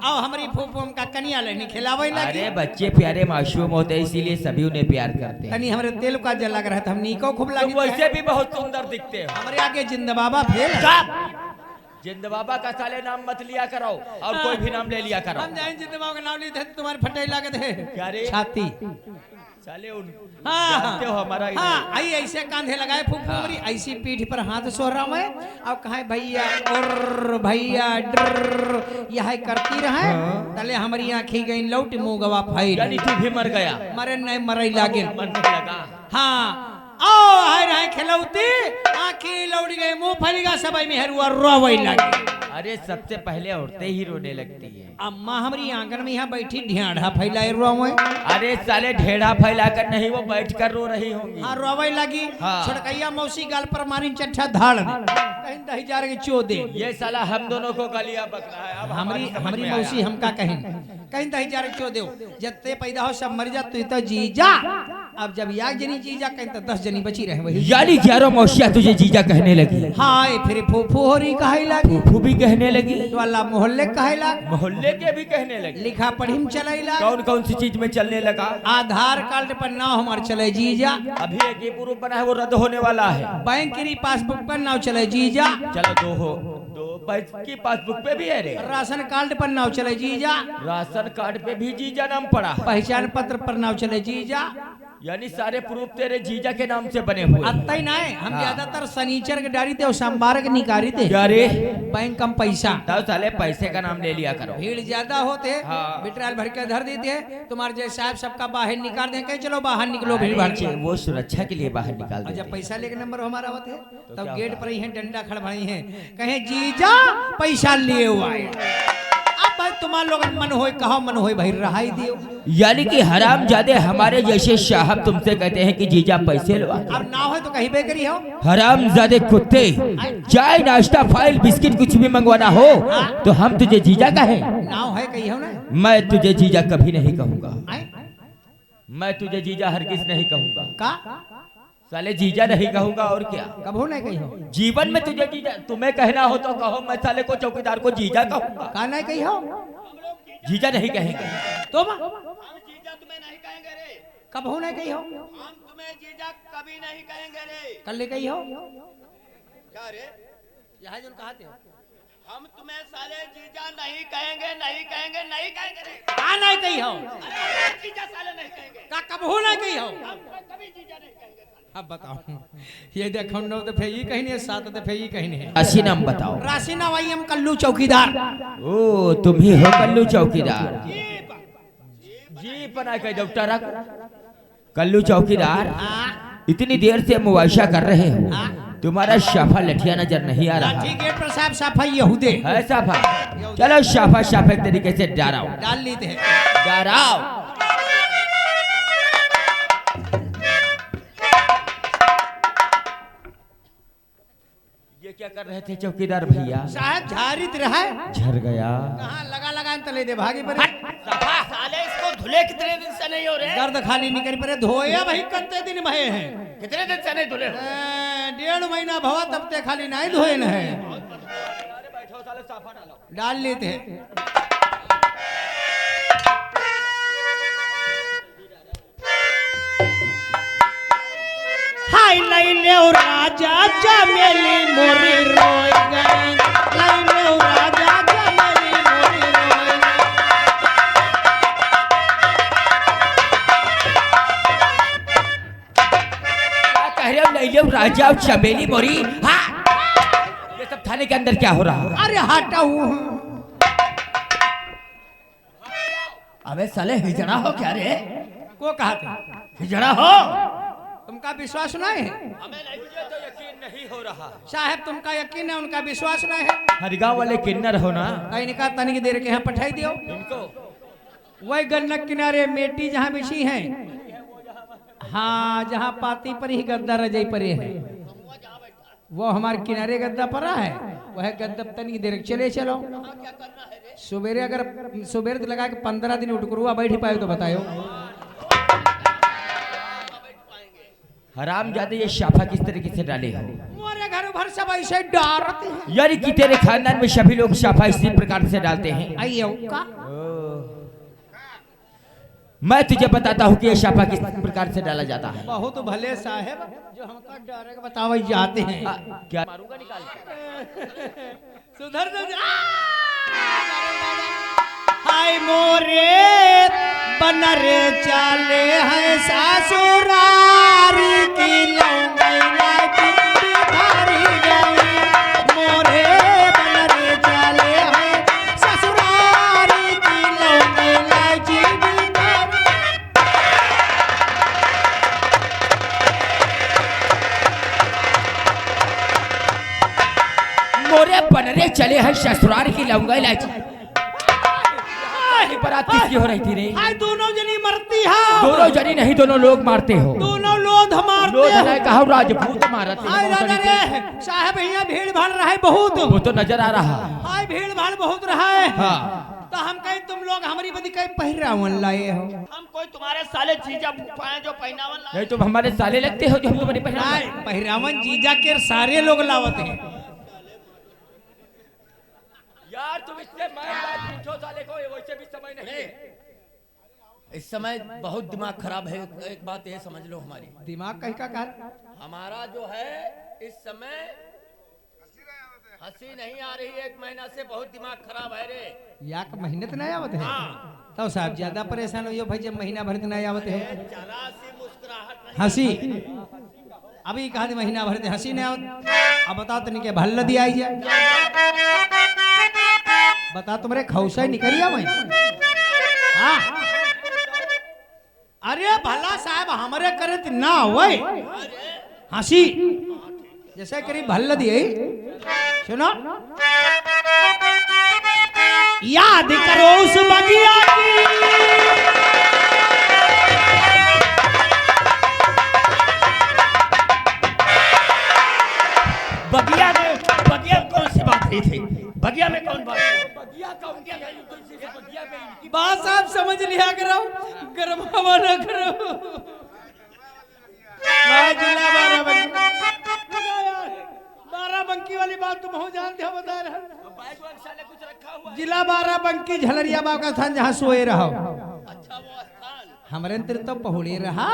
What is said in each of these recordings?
आओ हमारी फूफू हमका कनिया लेनी खिलावे लगी। अरे बच्चे प्यारे मासूम होते हैं इसीलिए सभी उन्हें प्यार करते हैं। कनी हमारे तेल का जल लग रहा था, हम नीको खूब तुम लगी। वैसे भी बहुत सुंदर दिखते हो। हमारे आगे जिंद बाबा फेल। जिंद बाबा का साले नाम मत लिया करो और कोई भी नाम ले लिया करो। हम जाए जिंद बाबा का नाम लिए थे तुम्हारे फटाई लागत है क्या रे? छाती। साले उन हाँ जानते हो हमारा हाँ आई ऐसे कांधे लगाए फूफू हमारी ऐसी पीठ पर हाथ सो रहा मैं। अब कहा भैया और भैया डर यह करती रहे तले हमारी आंखें गई लौट मुंह गवा फाइल। यानी तू भी मर गया। मरे नहीं मरई लागे मरने लगा। हाँ आओ हाय रहे खिलौती आंखें लौट गए मुंह फैलेगा सब मेहरुआ रोवई लगी। अरे सबसे पहले औरतें ही रोने लगती है। अम्मा हमारी आंगन में यहाँ बैठी ढियाढ़ा फैलाए रोवे। अरे साले ढेढ़ा फैलाकर नहीं वो बैठकर रो रही होंगी। हाँ रोवे लगी। हाँ। छड़कैया मौसी गाल पर मारी चट्ठा धाड़ कहीं दही जा रही चो दे। ये साला हम दोनों को गलिया बक रहा है। अब हमारी मौसी हमका कहीं कहीं दही जा रही चो दे। जत्ते पैदा हो सब मर जा तू तो जीजा। अब जब याग जनी जीजा कहीं तो 10 जनी बची रहे वही। यानी 11 मौसिया तुझे जीजा कहने लगी। हाँ फिर फूफू हो रही कहे लगी। फूफू भी कहने लगी। वाला मोहल्ले कहे लगी। मोहल्ले के भी कहने लगी। लिखा पढ़ी चलेला। कौन कौन सी चीज में चलने लगा? आधार कार्ड पर नाम हमारे चले जीजा। अभी एक ही प्रूफ बना है वो रद्द होने वाला है। बैंक की पासबुक पर नाम चले जीजा। चलो दो बैंक की पासबुक पे भी है रे। राशन कार्ड पर नाम चले जीजा। राशन कार्ड पे भी जीजा नाम पड़ा। पहचान पत्र पर नाम चले जीजा। यानी सारे प्रूफ तेरे जीजा के नाम से बने हुए। अत्ता ही ना है हम ज्यादातर सनीचर के डारी थे और सोमवार के निकारी थे। क्या रे? बैंक कम पैसा तब साले पैसे का नाम ले लिया करो। भीड़ ज्यादा होते हाँ। बिटराल भर के धर देते तुम्हारे जैसे साहब सबका बाहर निकाल दे कहीं चलो बाहर निकलो भीड़ भाड़ से। वो सुरक्षा के लिए बाहर निकाल और जब देते। पैसा लेके नंबर हमारा होते तब क्या गेट पर ही हैं डंडा खड़बड़ाई हैं कहे जीजा पैसा लिए हुआ है। अब भाई तुम्हारे लोग मन होए कहो मन होए भाई रहाई दियो। यानी कि हराम जादे हमारे जैसे साहब तुमसे कहते हैं कि जीजा पैसे लो। अब ना हो तो कहीं बेकरी हो। हराम जादे कुत्ते चाय नाश्ता फाइल बिस्किट कुछ भी मंगवाना हो तो हम तुझे जीजा कहें? नाव है कही हो ना। मैं तुझे जीजा कभी नहीं कहूंगा। आए? मैं तुझे जीजा हरगिज नहीं कहूंगा। का साले जीजा नहीं कहूंगा और क्या। कब हो नहीं कही हो। जीवन में तुझे जीजा तुम्हें कहना हो तो कहो। मैं साले को चौकीदार को जीजा कहूंगा। का नहीं कही हो। जीजा नहीं कहेंगे। तुम जीजा तुम्हें नहीं कहेंगे रे। कब हो नहीं कही हो। हम तुम्हें जीजा कभी नहीं कहेंगे रे। कल ले कही हो। क्या रे? यहाँ जो कहा थे हम तुम्हें साले जीजा नहीं कहेंगे नहीं कहेंगे नहीं कहेंगे रे। का नहीं कही हो। अरे जीजा साले नहीं कहेंगे। का कब हो नहीं कही हो। हम कभी जीजा नहीं कहेंगे। अब बताओ ये देखो 9 दफे ये कहीं नहीं 7 दफे ये कहीं नहीं। राशि नाम बताओ। राशि ना वही हम कल्लू चौकीदार। ओ तुम ही हो कल्लू चौकीदार। जी बना के डॉक्टर कल्लू चौकीदार। इतनी देर से मुआयशा कर रहे हो तुम्हारा शाफा लठिया नजर नहीं आ रहा। ठीक गेट पर साहब साफा यहूदे है शाफा। चलो शाफा शाफा एक तरीके से डराओ। डाल लेते हैं। डराओ। ये क्या कर रहे थे चौकीदार भैया? साहब झारित रहा झर गया। कहाँ लगा तले दे भागे पर साले इसको धुले कितने दिन से नहीं हो रहे? गर्द खाली निकल पर धोया भाई कितने दिन भये हैं। कितने दिन से नहीं धुले? 1.5 महीना भवा तब ते खाली नहीं धोए न है। डाल लेते हैं। हाय लाई ले राजा चमेली मोरी रोई गए। लाई ले राजा चमेली मोरी रोई गए। क्या कह रहे हो? लैले राजा और चमेली मोरी। हाँ ये सब थाने के अंदर क्या हो रहा है? अरे हटा हूँ। अबे साले हिजड़ा हो क्या रे? को कहा था हिजड़ा हो? तुमका विश्वास नहीं है। हमें नहीं मुझे तो यकीन नहीं हो रहा। साहब तुमका यकीन है उनका विश्वास नहीं है। हरगांव वाले किन्नर हो ना? कहीं निकाल तनिक देर के यहाँ पठाई दियो। इनको वही गन्नक किनारे मेटी जहाँ बिछी है। हाँ जहाँ पाती पर ही गद्दा रजाई परे है वो हमारे किनारे गद्दा पड़ा है। वह गद्दा तनिक देर चले चलो। सवेरे अगर सवेरे लगा के 15 दिन उठकरुआ बैठ पाए तो बताओ। हराम जादे ये शाफा किस तरीके से डाले हो? मोरे घर भर सब ऐसे डालते हैं। यानी कि तेरे खानदान में सभी लोग शाफा इसी प्रकार से डालते हैं। आइयो का मैं तुझे बताता हूँ कि ये शाफा किस प्रकार से डाला जाता है। बहुत भले साहेब जो हमका डायरेक्ट बतावे जाते हैं। क्या मारूंगा निकाल के। सुधर तो हाय मोरे बनरे चाले हैं ससुरार की लौंगैया की बिहारी गई। मोरे बनरे चाले हैं ससुरार की लौंगैया की बिहारी। मोरे बनरे चले हैं ससुराल की लौंगा इलायची। बारात किसकी हो रही थी रे? हाय दोनों जनी मरती है। दोनों जनी नहीं, दोनों लोग मारते हो। दोनों लोग मारते लोग हैं। है कहा राजपूत मारते हाय दादा रे हैं। साहब यहाँ भीड़ भाड़ रहा है बहुत। वो तो नजर आ रहा। हाय भीड़ भाड़ बहुत रहा है। हाँ। तो हम कहीं तुम लोग हमारी बदी कहीं पहरावन लाए हो। हम कोई तुम्हारे साले जीजा फूफा हैं जो पहनावन लाए। नहीं तुम हमारे साले लगते हो जो हम तुम्हारी पहना। हाय पहरावन जीजा के सारे लोग लावत हैं। यार तुम इससे पूछो साले को, वैसे भी समय नहीं। इस समय बहुत दिमाग खराब है। एक बात ये समझ लो, हमारी दिमाग कहीं का कहा? हमारा जो है इस समय हंसी नहीं आ रही है। 1 महीना से बहुत दिमाग खराब है रे। या का मेहनत नहीं आवत है। तो साहब ज्यादा परेशान हो भाई जब महीना भर नहीं आवत है। जरा सी मुस्कुराहट नहीं। हंसी अभी कहा थी महीना भर हंसी नहीं आवत। अब बताओ तनी के भल्ल दिया जाए। बता तुम्हारे खौसा निकलिया मैं। हाँ अरे भला साहब हमारे करे ना होए हंसी जैसे करी भल्ल दिए। सुनो याद करो उस बगिया की। बगिया कौन सी बात हुई थी? बगिया में कौन बात? बात आप समझ लिया करो, गरमावा न करो। जिला बाराबंकी वाली बात तुम हो जानते हो, बता रहा। कुछ रखा हुआ। जिला बाराबंकी झलरिया बाबा का स्थान जहाँ सोए रहो। अच्छा वो स्थान हमारे अंतर तो पहुड़े रहा।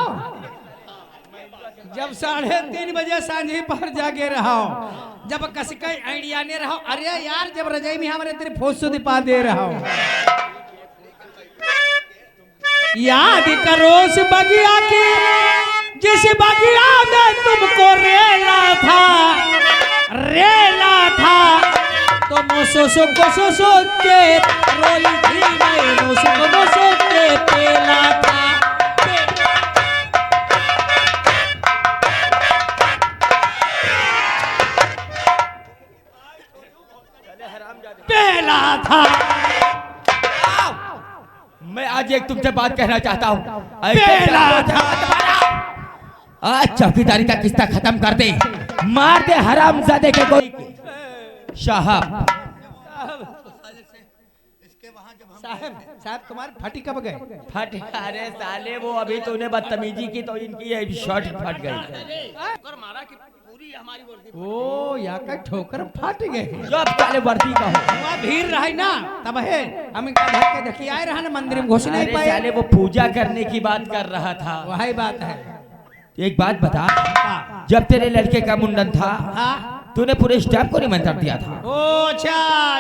जब 3:30 बजे सांझी पर जागे रहो, जब कसके आइडिया ने रहो। अरे यार जब रजाई में हमारे तेरे फोसो दिपा दे रहा हो। याद करो उस बगिया की जिस बगिया में तुमको रेला था। तो मोसो के रोई थी मैं, मोसो के पेला था। पेला था। मैं आज एक तुमसे बात कहना चाहता हूँ। पेला था। आज चौकीदारी का किस्सा खत्म कर दे, मार दे हरामजादे के कोई। साहब साहब तुम्हारे फटी कब गए? फट, अरे साले वो अभी तूने बदतमीजी की तो इनकी शर्ट फट गई। मारा कि पूरी हमारी वर्दी। ओ या का ठोकर फट गए। जो अब साले वर्दी का हो। वहाँ भीड़ रही ना तब है हम इनका धक्के के देखी आए रहा ना मंदिर में घुस नहीं अरे पाए। साले वो पूजा करने की बात कर रहा था। वही बात है। एक बात बता, जब तेरे लड़के का मुंडन था हाँ तूने पूरे स्टाफ को निमंत्रण दिया था। ओ अच्छा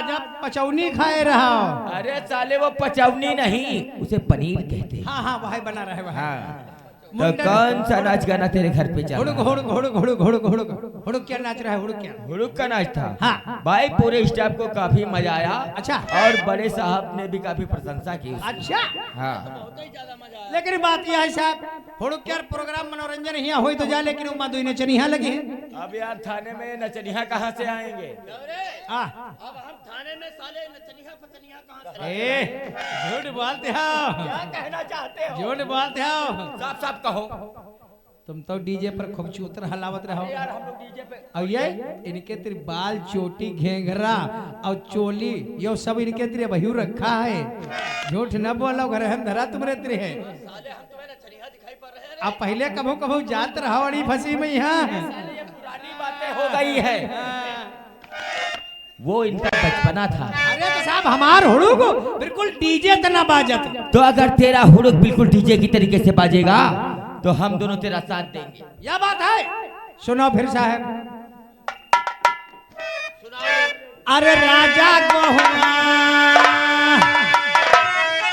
जब पचौनी खाए रहा। अरे साले वो पचौनी नहीं, उसे पनीर कहते हैं। हाँ हाँ वही बना रहे वही। हाँ तो कौन सा नाच गाना तेरे घर पे चल हुड़ुक रहा है? हुड़ुक हुड़ुक हुड़ुक हुड़ुक हुड़ुक हुड़ुक क्या नाच रहा है? हुड़ुक क्या? हुड़ुक का नाच था। हाँ। भाई पूरे स्टाफ को काफी मजा आया। अच्छा। और बड़े साहब ने भी काफी प्रशंसा की उसकी। अच्छा हाँ बहुत ही ज्यादा मजा आया। लेकिन बात यह है साहब हुड़ुक क्या प्रोग्राम मनोरंजन यहाँ हो तो जा, लेकिन उमा दुई ने चनिया लगी है। अब यार थाने में नचनिया कहाँ से आएंगे? हाँ अब हम थाने में साले नचनिया पचनिया कहाँ से? ए झूठ बोलते हो, क्या कहना चाहते हो? झूठ बोलते हो। साफ साफ कहो। तुम तो डीजे पर खूब चूतर हलावत रहो। यार हम लोग डीजे पे और ये इनके तेरे बाल चोटी घेंघरा और चोली यो सब इनके तेरे बहू रखा है। झूठ न बोलो घर हम धरा तुम्हारे तेरे है। साले हम तुम्हें नचनिया दिखाई पड़ रहे हैं। अब पहले कभो कभो जात रहो अड़ी फंसी में यहाँ। ये पुरानी बातें हो गई है। वो इनका बचपना था। अरे तो साहब हमार हुड़ुक बिल्कुल डीजे तना बाजत। तो अगर तेरा हुड़ुक बिल्कुल डीजे की तरीके से बाजेगा तो हम दोनों तेरा साथ देंगे। यह बात है। सुनो फिर साहब। अरे राजा गोहुआ,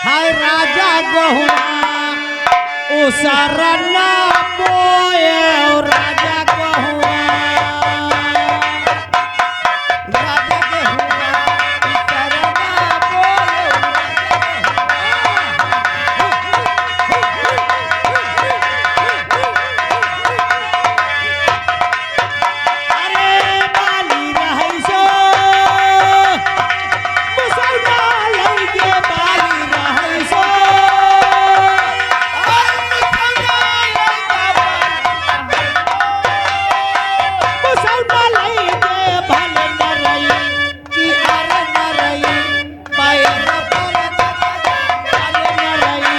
हाय राजा गोहुआ उसरना बोए राजा गोहुआ, राजा गोहुआ उसरना बोए। अरे बाली रहै सो मुसलमान लइके बाली रहै सो, मुसलमान लइके भले न रही कि अरे न रही पैर पर भले न रही।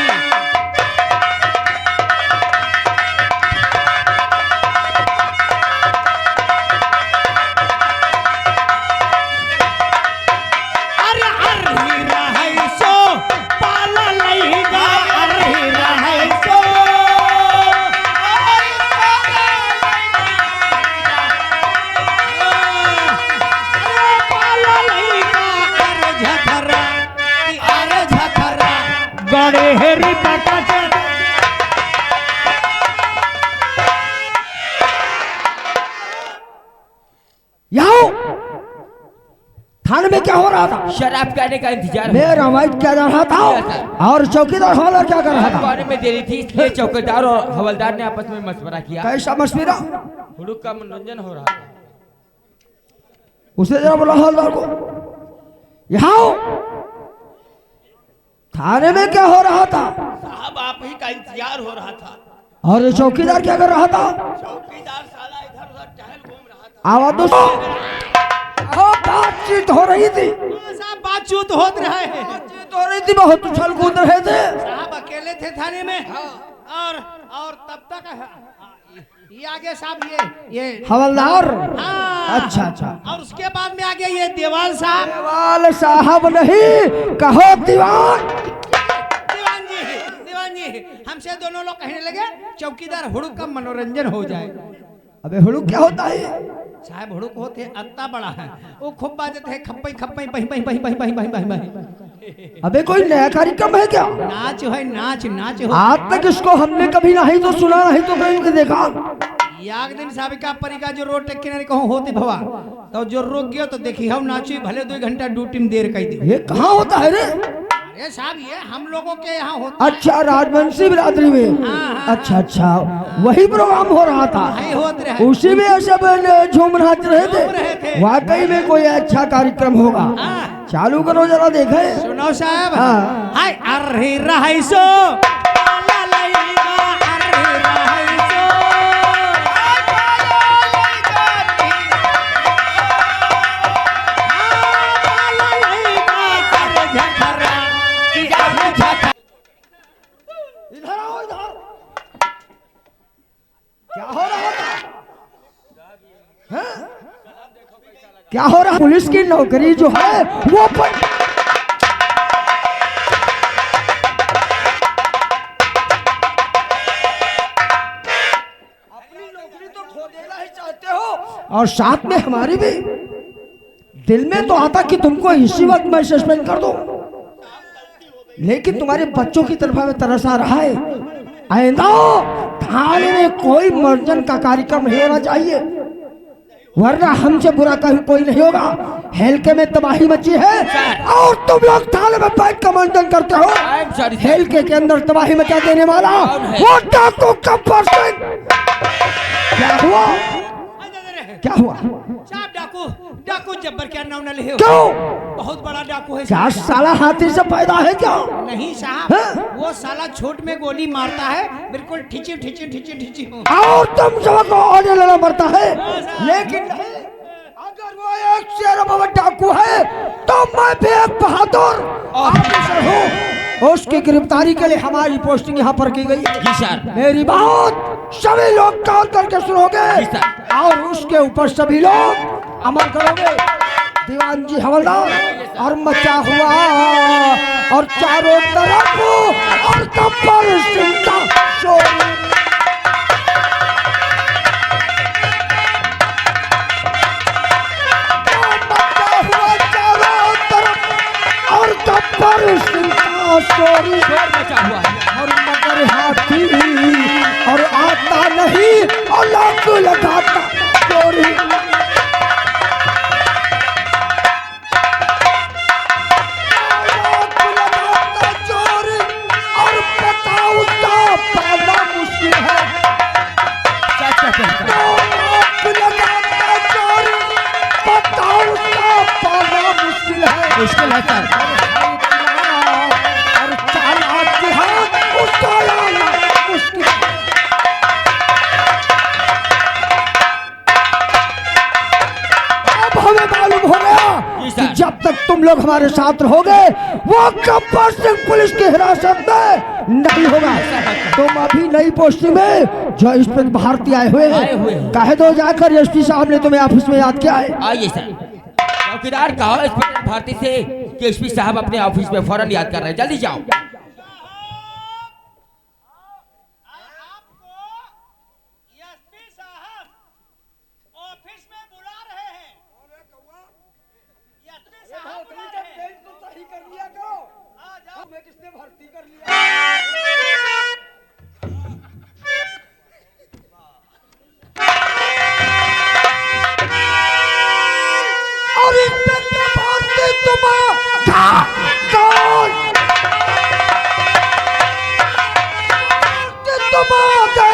अरे अरही रहै सो पाला लइगा अरही रहै सो, अरे पाला लइगा अरे झखरा कि अरे झखरा गड़े हेरी पटक। यहाँ थाने में क्या हो रहा था? शराब कहने का इंतजार मैं रवायत क्या जा रहा था और चौकीदार हवलदार क्या कर रहा था? पानी में देरी थी इसलिए चौकीदार और हवलदार ने आपस में मशवरा किया। कैसा मशवरा? हुड़ुक का मनोरंजन हो रहा था। उसे जरा बोला हवलदार को। यहाँ थाने में क्या हो रहा था? साहब आप ही का इंतजार हो रहा था। और ये चौकीदार क्या कर रहा था? चौकीदार साला इधर उधर टहल घूम रहा था। आवाज दो। बातचीत हो रही थी। साहब बातचीत होत रहे हैं। बातचीत हो रही थी, बहुत उछल कूद रहे थे। साहब अकेले थे थाने में। और तब तक ये आगे साहब ये हवलदार। हाँ। अच्छा। और उसके बाद में आ गया ये देवाल साहब। देवाल साहब नहीं, कहो दीवान। दीवान जी हमसे दोनों लोग कहने लगे चौकीदार हुड़ुक का मनोरंजन हो जाए। अबे हुड़ुक क्या होता है? साहब हुड़ुक होते अत्ता बड़ा है, वो खूब बाजते है खप्पई खप्पई बही बही बही बही बही बही बही। अबे कोई नया कार्यक्रम है क्या? नाच है नाच हो। आज तक इसको हमने कभी नहीं तो सुना, नहीं तो कहीं देखा। याग दिन साहब का परिका जो रोड टेक किनारे कहो होती भवा तो जो रुक गयो तो देखी हम नाची भले 2 घंटा ड्यूटी में देर कही दे। ये कहाँ होता है रे? अरे साहब ये हम लोगों के यहाँ होता अच्छा, राजवंशी बिरादरी में। हाँ। अच्छा, वही प्रोग्राम हो रहा था। है होत रहे। उसी में सब झूम नाच रहे झूम रहे थे। थे। वाकई में कोई अच्छा कार्यक्रम होगा। हाँ। चालू करो जरा देखे। सुनो साहब। हाँ। हाय अरे रहाई सो पाला लइगा अरे रहाई सो, पाला लइगा अरे झखरा कि अरे झखरा। इधर आओ, इधर। क्या हो रहा था? हाँ? क्या हो रहा? पुलिस की नौकरी जो है वो और साथ में हमारी भी। दिल में तो आता कि तुमको इसी वक्त मैं सस्पेंड कर दूं, लेकिन तुम्हारे बच्चों की तरफ हमें तरस आ रहा है। आइंदा थाने में कोई मनोरंजन का कार्यक्रम नहीं होना चाहिए, वरना हमसे बुरा कहीं कोई नहीं होगा। हेलके में तबाही मची है और तुम लोग थाने में बैठ कर मनोरंजन करते हो। हेलके के अंदर तबाही मचा देने वाला वो डाकू गब्बर सिंह। क्या हुआ? क्या हुआ? साहब डाकू जब्बर क्या नाम न ले। क्यों? बहुत बड़ा डाकू है। क्या साला हाथी से पैदा है क्या? नहीं साहब, हाँ? वो साला छोट में गोली मारता है, बिल्कुल ठिची हो। और तुम सबको आने लेना पड़ता है, लेकिन अगर वो एक शेर बाबा डाकू है तो मैं भी एक बहादुर ऑफिसर हूँ। उसकी गिरफ्तारी के लिए हमारी पोस्टिंग यहाँ पर की गई। जी सर। मेरी बात सभी लोग कान करके सुनोगे जी सर। और उसके ऊपर सभी लोग अमल करोगे। दीवान जी हवलदार और मचा हुआ और चारों तरफ और गब्बर सिंह का शोर। और गब्बर सिंह का शोर मचा हुआ है। और मगर हाथी और आता नहीं और लाख लगाता चोरी। लाख लगाता चोरी और पता उसका पाना मुश्किल है। सच कहता है। लाख लगाता चोरी पता उसका पाना मुश्किल है। मुश्किल है सर। और चालाक के हाथ उसका लाना मुश्किल है। अब हमें मालूम हो गया जी कि सर। जब तक तुम लोग हमारे साथ रहोगे वो गब्बर सिंह पुलिस की हिरासत में नहीं होगा। तुम अभी नई पोस्टिंग में जो इंस्पेक्टर भारती आए हुए आए हुए हैं हैं। कह दो जाकर एसपी साहब ने तुम्हें ऑफिस में याद किया है। आइए सर। चौकीदार कहो इंस्पेक्टर भारती से कि एसपी साहब अपने ऑफिस में फौरन याद कर रहे हैं, जल्दी जाओ। आपको एसपी साहब ऑफिस में बुला रहे हैं। एसपी साहब बुला रहे हैं। आ जाओ। किसने भर्ती कर लिया? और इंस्पेक्टर भारती तुम्हारा कौन? तुम्हारे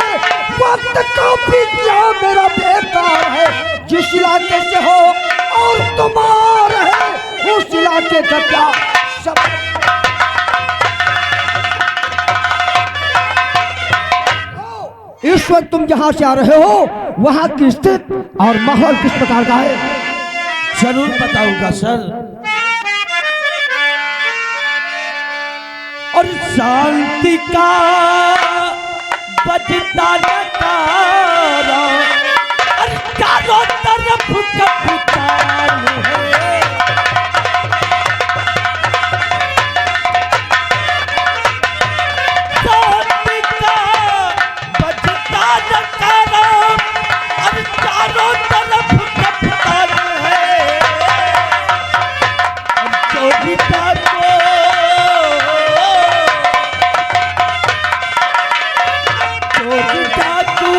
वक्त का बीतिया मेरा बेकार है। जिस इलाके से हो और तुम्हारा है उस इलाके का क्या सब। इस वक्त तुम जहां से आ रहे हो वहां की स्थिति और माहौल किस प्रकार का है? जरूर बताऊंगा सर। और शांति का बजता नकारा और चारों तरफ कप्तान है। शांति का बजता नकारा और चारों तरफ कप्तान है। चोरिता को चोरिता तू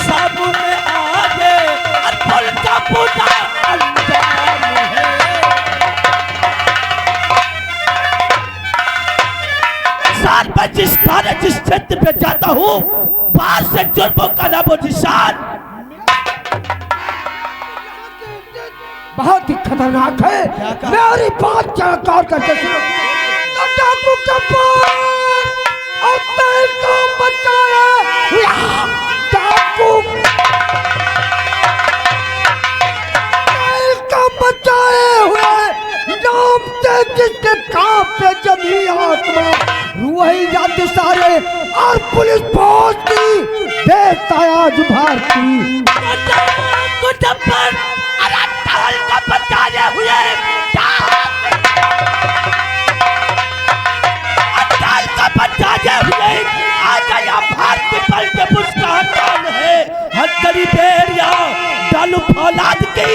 सामने आ गए और पुल का पूरा अंजाम है। साल में जिस थाने जिस क्षेत्र पे जाता हूँ बाहर से जुर्मों का नामो निशान। बहुत ही खतरनाक है। मेरी बात जरा गौर करके सुनो। तो डाकू गब्बर और तेल को बचाया डाकू तेल को बचाए हुए नाम से जिसके काम पे जमी आत्मा वही जाते सारे और पुलिस पहुंचती देखता आज भारती। बचाए हुए बचाए हुए आ गया भारतीय बल के मुस्कान है। हथकड़ी बेरिया डालू फौलाद की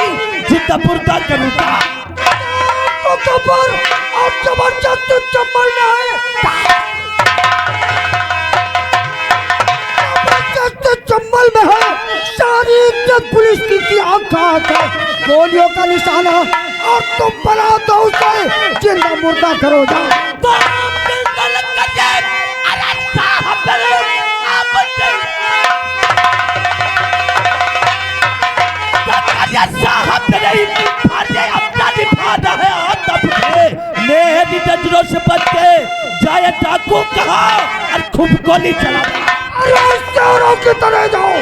जितना मुर्दा करूंगा को गब्बर और जबरदस्त चंबल में है। जबरदस्त चंबल में है। सारी इज्जत पुलिस की आंख गोलियों का निशाना और तुम बना दो उसे जिंदा मुर्दा करो जाओ। मेरी नजरों से बच के जाए डाकू कहा और खूब गोली चला। अरे चोरों की तरह जाओ।